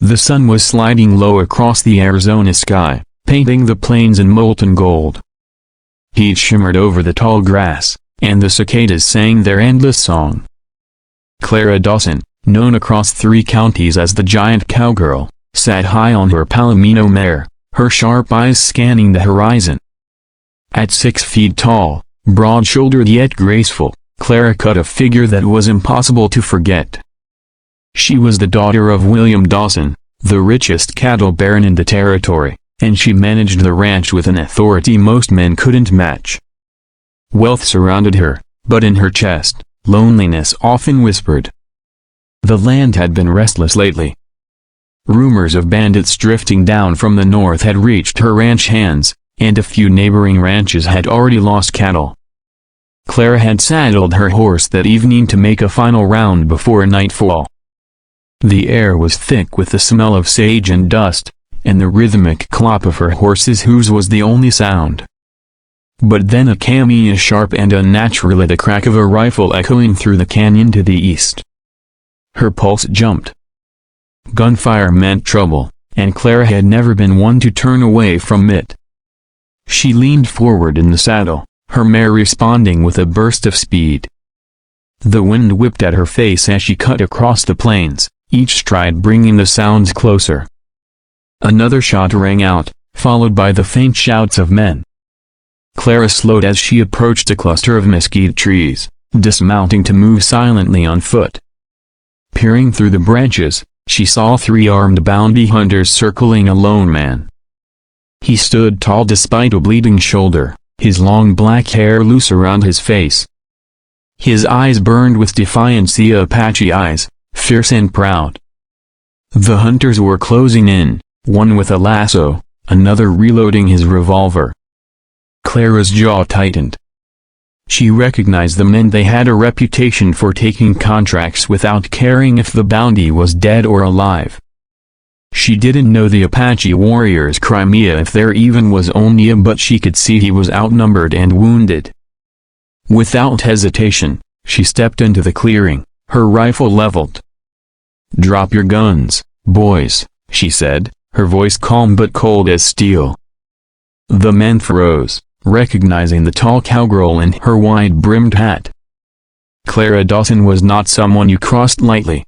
The sun was sliding low across the Arizona sky, painting the plains in molten gold. Heat shimmered over the tall grass, and the cicadas sang their endless song. Clara Dawson, known across 3 counties as the giant Cowgirl, sat high on her Palomino mare, her sharp eyes scanning the horizon. At 6 feet tall, broad-shouldered yet graceful, Clara cut a figure that was impossible to forget. She was the daughter of William Dawson, the richest cattle baron in the territory, and she managed the ranch with an authority most men couldn't match. Wealth surrounded her, but in her chest, loneliness often whispered. The land had been restless lately. Rumors of bandits drifting down from the north had reached her ranch hands, and a few neighboring ranches had already lost cattle. Clara had saddled her horse that evening to make a final round before nightfall. The air was thick with the smell of sage and dust, and the rhythmic clop of her horse's hooves was the only sound. But then a cameo sharp and unnatural, the crack of a rifle echoing through the canyon to the east. Her pulse jumped. Gunfire meant trouble, and Clara had never been one to turn away from it. She leaned forward in the saddle, her mare responding with a burst of speed. The wind whipped at her face as she cut across the plains, each stride bringing the sounds closer. Another shot rang out, followed by the faint shouts of men. Clara slowed as she approached a cluster of mesquite trees, dismounting to move silently on foot. Peering through the branches, she saw 3 armed bounty hunters circling a lone man. He stood tall despite a bleeding shoulder, his long black hair loose around his face. His eyes burned with defiance, the Apache eyes, fierce and proud. The hunters were closing in, one with a lasso, another reloading his revolver. Clara's jaw tightened. She recognized the men. They had a reputation for taking contracts without caring if the bounty was dead or alive. She didn't know the Apache warrior's Crimea, if there even was only a, but she could see he was outnumbered and wounded. Without hesitation, she stepped into the clearing, her rifle leveled. "Drop your guns, boys," she said, her voice calm but cold as steel. The men froze, recognizing the tall cowgirl in her wide-brimmed hat. Clara Dawson was not someone you crossed lightly.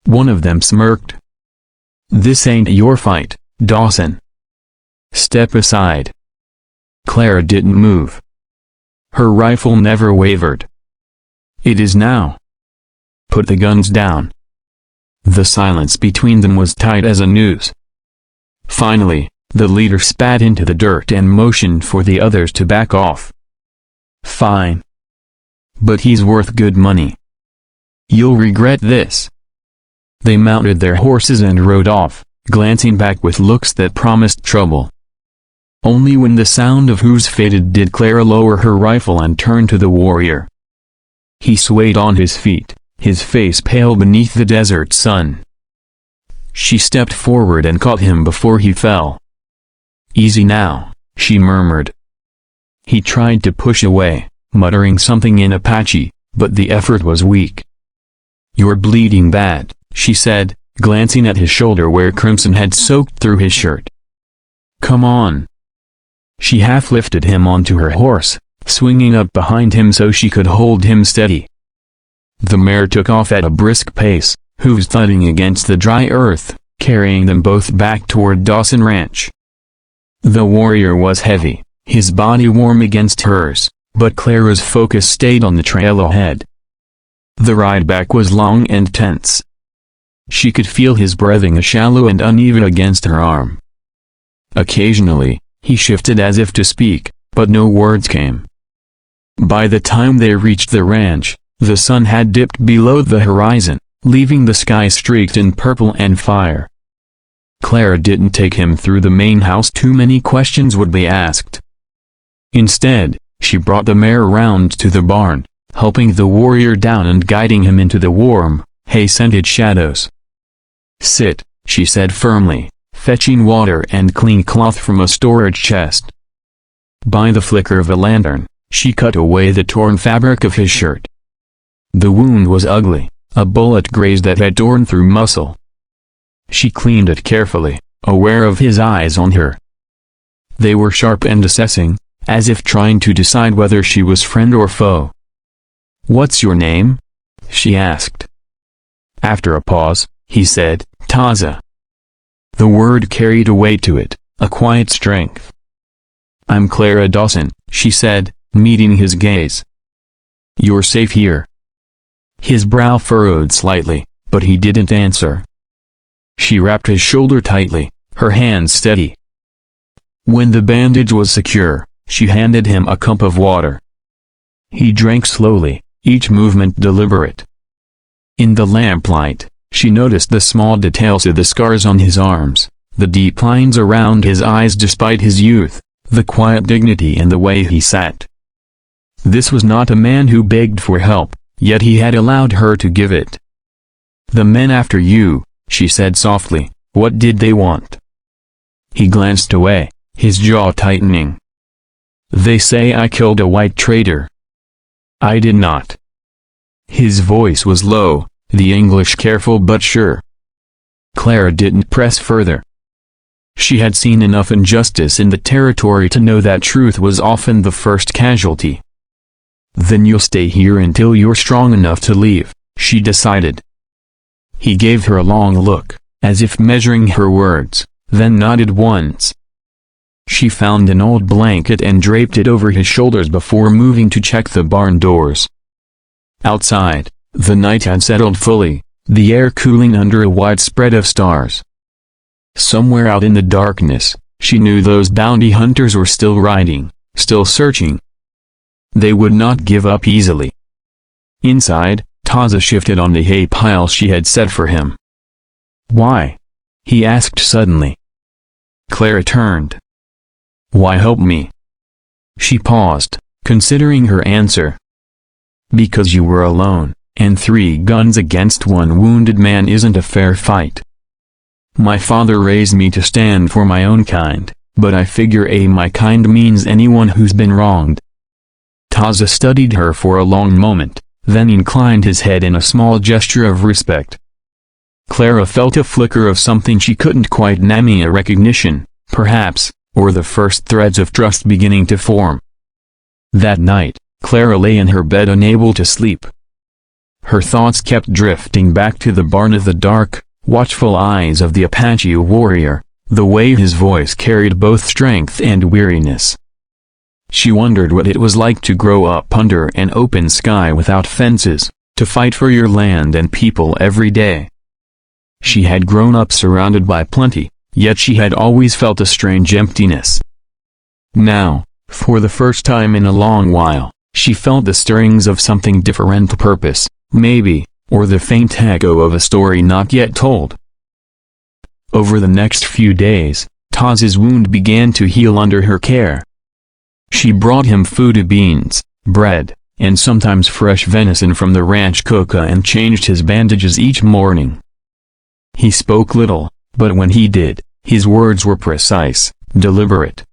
One of them smirked. "This ain't your fight, Dawson. Step aside." Clara didn't move. Her rifle never wavered. "It is now. Put the guns down." The silence between them was tight as a noose. Finally, the leader spat into the dirt and motioned for the others to back off. "Fine. But he's worth good money. You'll regret this." They mounted their horses and rode off, glancing back with looks that promised trouble. Only when the sound of hooves faded did Clara lower her rifle and turn to the warrior. He swayed on his feet, his face pale beneath the desert sun. She stepped forward and caught him before he fell. "Easy now," she murmured. He tried to push away, muttering something in Apache, but the effort was weak. "You're bleeding bad," she said, glancing at his shoulder where crimson had soaked through his shirt. "Come on." She half lifted him onto her horse, swinging up behind him so she could hold him steady. The mare took off at a brisk pace, hooves thudding against the dry earth, carrying them both back toward Dawson Ranch. The warrior was heavy, his body warm against hers, but Clara's focus stayed on the trail ahead. The ride back was long and tense. She could feel his breathing shallow and uneven against her arm. Occasionally, he shifted as if to speak, but no words came. By the time they reached the ranch, the sun had dipped below the horizon, leaving the sky streaked in purple and fire. Clara didn't take him through the main house. Too many questions would be asked. Instead, she brought the mare round to the barn, helping the warrior down and guiding him into the warm, hay-scented shadows. "Sit," she said firmly, fetching water and clean cloth from a storage chest. By the flicker of a lantern, she cut away the torn fabric of his shirt. The wound was ugly, a bullet grazed that had torn through muscle. She cleaned it carefully, aware of his eyes on her. They were sharp and assessing, as if trying to decide whether she was friend or foe. "What's your name?" she asked. After a pause, he said, "Taza." The word carried a weight to it, a quiet strength. "I'm Clara Dawson," she said, meeting his gaze. "You're safe here." His brow furrowed slightly, but he didn't answer. She wrapped his shoulder tightly, her hands steady. When the bandage was secure, she handed him a cup of water. He drank slowly, each movement deliberate. In the lamplight, she noticed the small details of the scars on his arms, the deep lines around his eyes despite his youth, the quiet dignity in the way he sat. This was not a man who begged for help, yet he had allowed her to give it. "The men after you," she said softly, "what did they want?" He glanced away, his jaw tightening. "They say I killed a white traitor." "I did not." His voice was low, the English careful but sure. Clara didn't press further. She had seen enough injustice in the territory to know that truth was often the first casualty. "Then you'll stay here until you're strong enough to leave," she decided. He gave her a long look, as if measuring her words, then nodded once. She found an old blanket and draped it over his shoulders before moving to check the barn doors. Outside, the night had settled fully, the air cooling under a wide spread of stars. Somewhere out in the darkness, she knew those bounty hunters were still riding, still searching. They would not give up easily. Inside, Taza shifted on the hay pile she had set for him. "Why?" he asked suddenly. Clara turned. "Why help me?" She paused, considering her answer. "Because you were alone, and 3 guns against 1 wounded man isn't a fair fight. My father raised me to stand for my own kind, but I figure my kind means anyone who's been wronged." Taza studied her for a long moment, then inclined his head in a small gesture of respect. Clara felt a flicker of something she couldn't quite name, a recognition, perhaps, or the first threads of trust beginning to form. That night, Clara lay in her bed unable to sleep. Her thoughts kept drifting back to the barn of the dark, watchful eyes of the Apache warrior, the way his voice carried both strength and weariness. She wondered what it was like to grow up under an open sky without fences, to fight for your land and people every day. She had grown up surrounded by plenty, yet she had always felt a strange emptiness. Now, for the first time in a long while, she felt the stirrings of something different, purpose, maybe, or the faint echo of a story not yet told. Over the next few days, Taza's wound began to heal under her care. She brought him food, beans, bread, and sometimes fresh venison from the ranch cook, and changed his bandages each morning. He spoke little, but when he did, his words were precise, deliberate.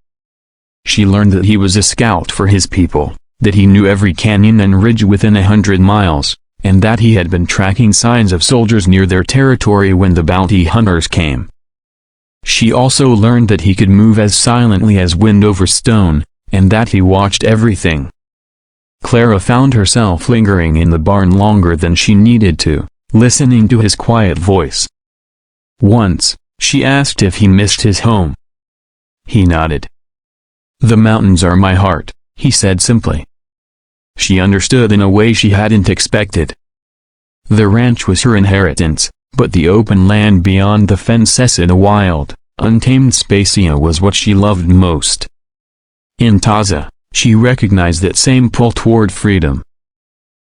She learned that he was a scout for his people, that he knew every canyon and ridge within 100 miles, and that he had been tracking signs of soldiers near their territory when the bounty hunters came. She also learned that he could move as silently as wind over stone, and that he watched everything. Clara found herself lingering in the barn longer than she needed to, listening to his quiet voice. Once, she asked if he missed his home. He nodded. "The mountains are my heart," he said simply. She understood in a way she hadn't expected. The ranch was her inheritance, but the open land beyond the fences in a wild, untamed spacia was what she loved most. In Taza, she recognized that same pull toward freedom.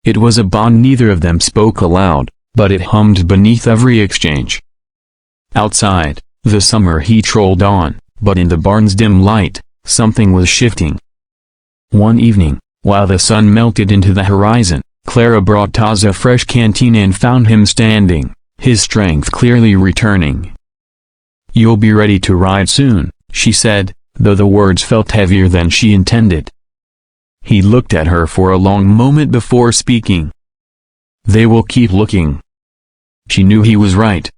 It was a bond neither of them spoke aloud, but it hummed beneath every exchange. Outside, the summer heat rolled on, but in the barn's dim light, something was shifting. One evening, while the sun melted into the horizon, Clara brought Taza a fresh canteen and found him standing, his strength clearly returning. "You'll be ready to ride soon," she said, though the words felt heavier than she intended. He looked at her for a long moment before speaking. "They will keep looking." She knew he was right.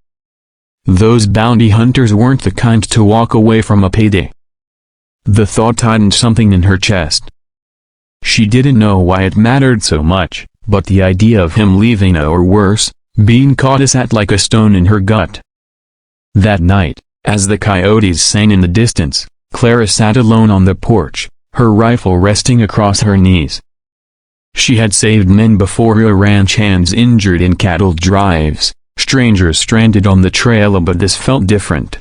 Those bounty hunters weren't the kind to walk away from a payday. The thought tightened something in her chest. She didn't know why it mattered so much, but the idea of him leaving or worse, being caught sat like a stone in her gut. That night, as the coyotes sang in the distance, Clara sat alone on the porch, her rifle resting across her knees. She had saved men before, her ranch hands injured in cattle drives, strangers stranded on the trail, but this felt different.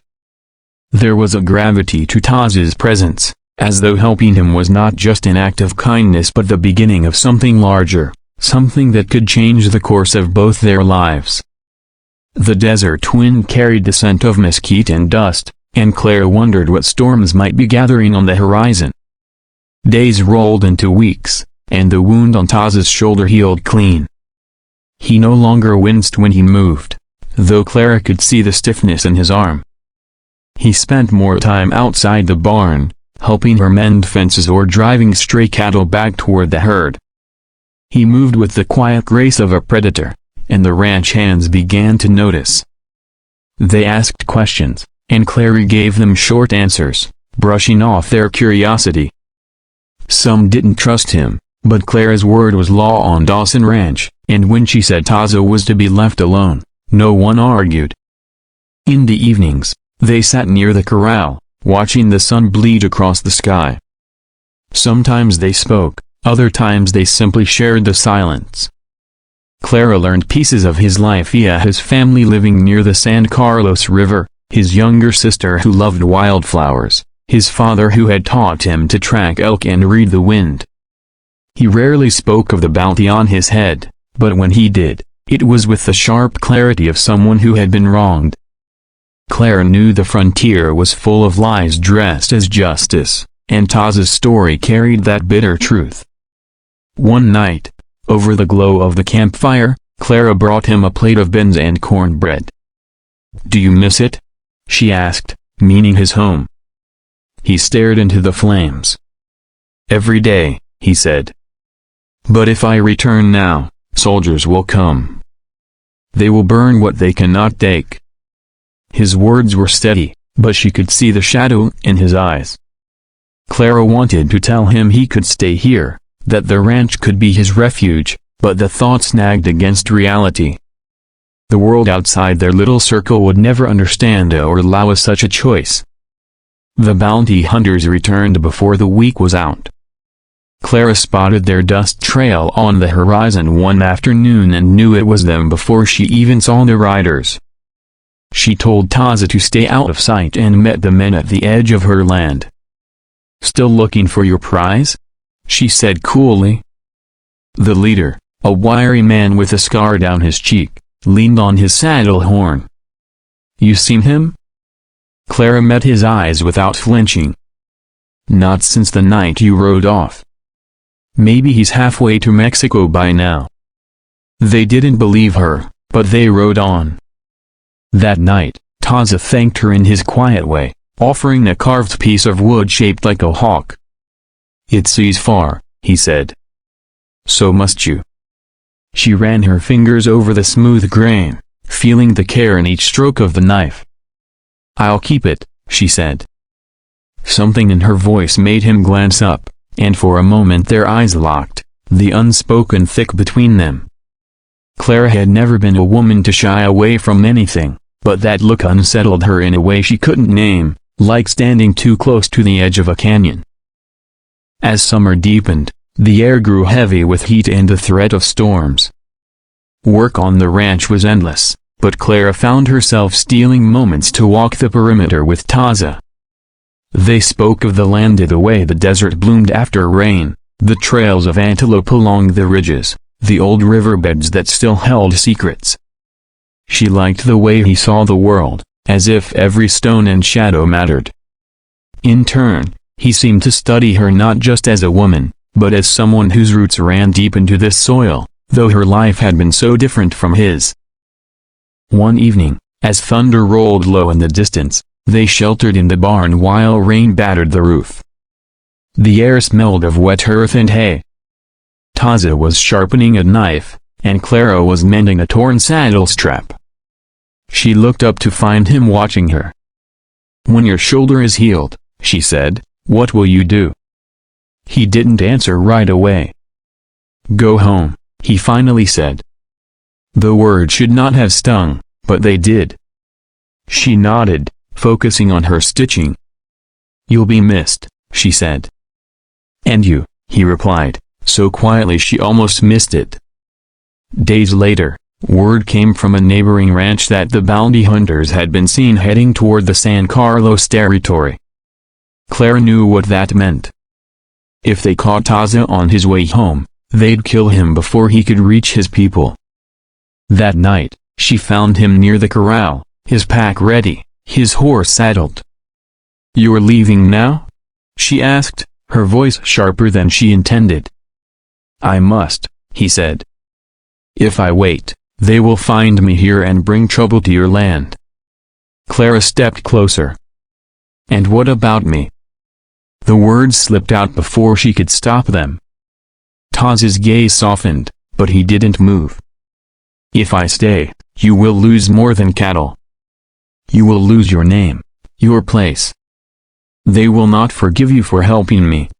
There was a gravity to Taz's presence, as though helping him was not just an act of kindness but the beginning of something larger, something that could change the course of both their lives. The desert wind carried the scent of mesquite and dust, and Clara wondered what storms might be gathering on the horizon. Days rolled into weeks, and the wound on Taz's shoulder healed clean. He no longer winced when he moved, though Clara could see the stiffness in his arm. He spent more time outside the barn, helping her mend fences or driving stray cattle back toward the herd. He moved with the quiet grace of a predator, and the ranch hands began to notice. They asked questions, and Clara gave them short answers, brushing off their curiosity. Some didn't trust him, but Clara's word was law on Dawson Ranch, and when she said Taza was to be left alone, no one argued. In the evenings, they sat near the corral, watching the sun bleed across the sky. Sometimes they spoke, other times they simply shared the silence. Clara learned pieces of his life via his family living near the San Carlos River, his younger sister who loved wildflowers, his father who had taught him to track elk and read the wind. He rarely spoke of the bounty on his head, but when he did, it was with the sharp clarity of someone who had been wronged. Clara knew the frontier was full of lies dressed as justice, and Taz's story carried that bitter truth. One night, over the glow of the campfire, Clara brought him a plate of beans and cornbread. "Do you miss it?" she asked, meaning his home. He stared into the flames. "Every day," he said. "But if I return now, soldiers will come. They will burn what they cannot take." His words were steady, but she could see the shadow in his eyes. Clara wanted to tell him he could stay here, that the ranch could be his refuge, but the thought snagged against reality. The world outside their little circle would never understand or allow such a choice. The bounty hunters returned before the week was out. Clara spotted their dust trail on the horizon one afternoon and knew it was them before she even saw the riders. She told Taza to stay out of sight and met the men at the edge of her land. "Still looking for your prize?" she said coolly. The leader, a wiry man with a scar down his cheek, leaned on his saddle horn. "You seen him?" Clara met his eyes without flinching. "Not since the night you rode off. Maybe he's halfway to Mexico by now." They didn't believe her, but they rode on. That night, Taza thanked her in his quiet way, offering a carved piece of wood shaped like a hawk. "It sees far," he said. "So must you." She ran her fingers over the smooth grain, feeling the care in each stroke of the knife. "I'll keep it," she said. Something in her voice made him glance up, and for a moment their eyes locked, the unspoken thick between them. Clara had never been a woman to shy away from anything, but that look unsettled her in a way she couldn't name, like standing too close to the edge of a canyon. As summer deepened, the air grew heavy with heat and the threat of storms. Work on the ranch was endless, but Clara found herself stealing moments to walk the perimeter with Taza. They spoke of the land, the way the desert bloomed after rain, the trails of antelope along the ridges, the old riverbeds that still held secrets. She liked the way he saw the world, as if every stone and shadow mattered. In turn, he seemed to study her not just as a woman, but as someone whose roots ran deep into this soil, though her life had been so different from his. One evening, as thunder rolled low in the distance, they sheltered in the barn while rain battered the roof. The air smelled of wet earth and hay. Taza was sharpening a knife, and Clara was mending a torn saddle strap. She looked up to find him watching her. "When your shoulder is healed," she said, "what will you do?" He didn't answer right away. "Go home," he finally said. The words should not have stung, but they did. She nodded, focusing on her stitching. "You'll be missed," she said. "And you," he replied, so quietly she almost missed it. Days later, word came from a neighboring ranch that the bounty hunters had been seen heading toward the San Carlos territory. Clara knew what that meant. If they caught Taza on his way home, they'd kill him before he could reach his people. That night, she found him near the corral, his pack ready, his horse saddled. "You're leaving now?" she asked, her voice sharper than she intended. "I must," he said. "If I wait, they will find me here and bring trouble to your land." Clara stepped closer. "And what about me?" The words slipped out before she could stop them. Taz's gaze softened, but he didn't move. "If I stay, you will lose more than cattle. You will lose your name, your place. They will not forgive you for helping me."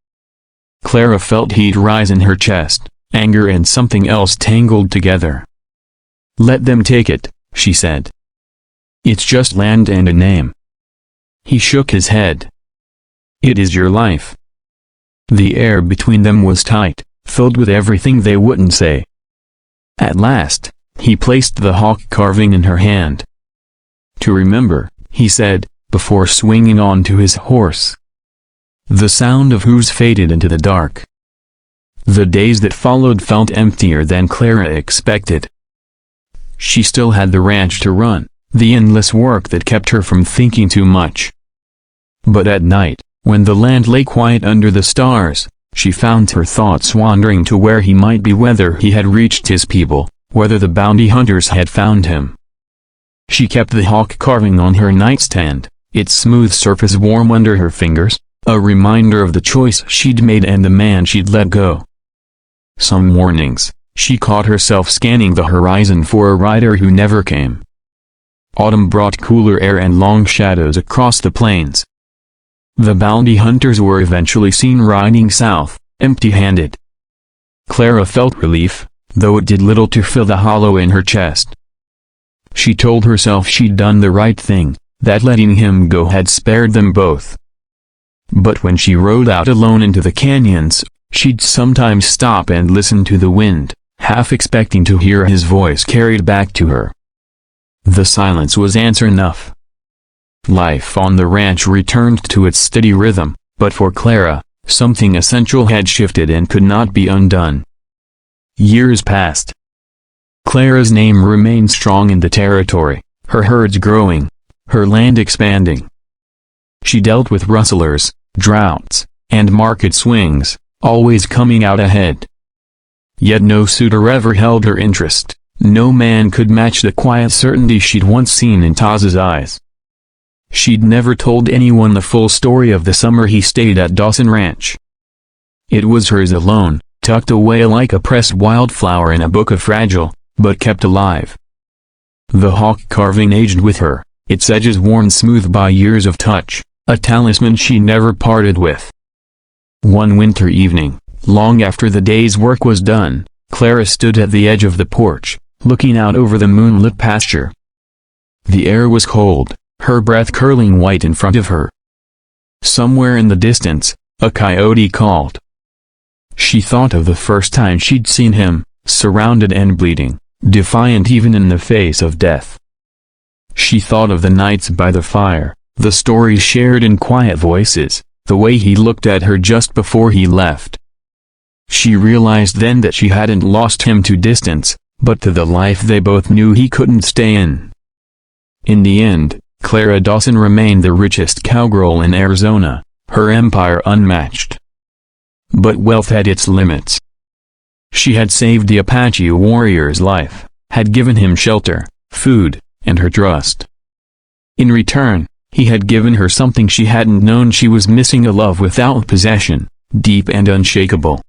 Clara felt heat rise in her chest, anger and something else tangled together. "Let them take it," she said. "It's just land and a name." He shook his head. "It is your life." The air between them was tight, filled with everything they wouldn't say. At last, he placed the hawk carving in her hand. "To remember," he said, before swinging on to his horse. The sound of hooves faded into the dark. The days that followed felt emptier than Clara expected. She still had the ranch to run, the endless work that kept her from thinking too much. But at night, when the land lay quiet under the stars, she found her thoughts wandering to where he might be, whether he had reached his people, whether the bounty hunters had found him. She kept the hawk carving on her nightstand, its smooth surface warm under her fingers, a reminder of the choice she'd made and the man she'd let go. Some mornings, she caught herself scanning the horizon for a rider who never came. Autumn brought cooler air and long shadows across the plains. The bounty hunters were eventually seen riding south, empty-handed. Clara felt relief, though it did little to fill the hollow in her chest. She told herself she'd done the right thing, that letting him go had spared them both. But when she rode out alone into the canyons, she'd sometimes stop and listen to the wind, half expecting to hear his voice carried back to her. The silence was answer enough. Life on the ranch returned to its steady rhythm, but for Clara, something essential had shifted and could not be undone. Years passed. Clara's name remained strong in the territory, her herds growing, her land expanding. She dealt with rustlers, droughts, and market swings, always coming out ahead. Yet no suitor ever held her interest, no man could match the quiet certainty she'd once seen in Taz's eyes. She'd never told anyone the full story of the summer he stayed at Dawson Ranch. It was hers alone, tucked away like a pressed wildflower in a book of fragile, but kept alive. The hawk carving aged with her, its edges worn smooth by years of touch, a talisman she never parted with. One winter evening, long after the day's work was done, Clara stood at the edge of the porch, looking out over the moonlit pasture. The air was cold, her breath curling white in front of her. Somewhere in the distance, a coyote called. She thought of the first time she'd seen him, surrounded and bleeding, defiant even in the face of death. She thought of the nights by the fire, the stories shared in quiet voices, the way he looked at her just before he left. She realized then that she hadn't lost him to distance, but to the life they both knew he couldn't stay in. In the end, Clara Dawson remained the richest cowgirl in Arizona, her empire unmatched. But wealth had its limits. She had saved the Apache warrior's life, had given him shelter, food, and her trust. In return, he had given her something she hadn't known she was missing, a love without possession, deep and unshakable.